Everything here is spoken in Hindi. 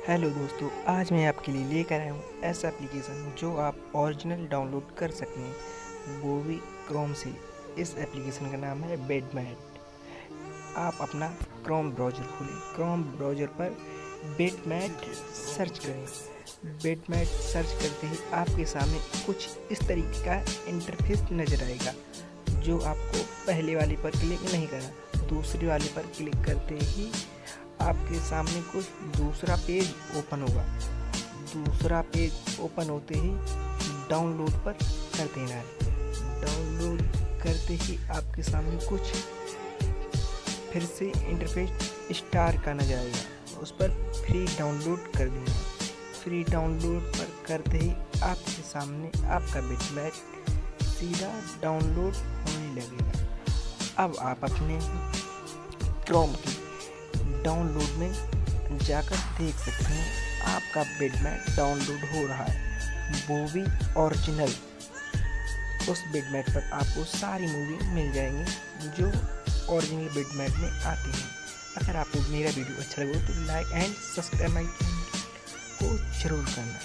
हेलो दोस्तों, आज मैं आपके लिए लेकर आया हूँ ऐसा एप्लीकेशन जो आप ओरिजिनल डाउनलोड कर सकते हैं वो भी क्रोम से। इस एप्लीकेशन का नाम है बेडमैट। आप अपना क्रोम ब्राउज़र खोलें, क्रोम ब्राउज़र पर बेडमैट सर्च करें। बेडमैट सर्च करते ही आपके सामने कुछ इस तरीके का इंटरफेस नज़र आएगा जो आपको पहले वाले पर क्लिक नहीं करना, दूसरे वाले पर क्लिक करते ही आपके सामने कुछ दूसरा पेज ओपन होगा। दूसरा पेज ओपन होते ही डाउनलोड पर कर देना है। डाउनलोड करते ही आपके सामने कुछ फिर से इंटरफेस स्टार का नजर आएगा, उस पर फ्री डाउनलोड कर देना है। फ्री डाउनलोड पर करते ही आपके सामने आपका बेडमैट सीधा डाउनलोड होने लगेगा। अब आप अपने क्रोम की डाउनलोड में जाकर देख सकते हैं आपका बेडमैट डाउनलोड हो रहा है, वो भी ओरिजिनल। उस बेडमैट पर आपको सारी मूवी मिल जाएंगी जो ओरिजिनल बेडमैट में आती हैं। अगर आपको मेरा वीडियो अच्छा लगे तो like and subscribe my channel को जरूर करना।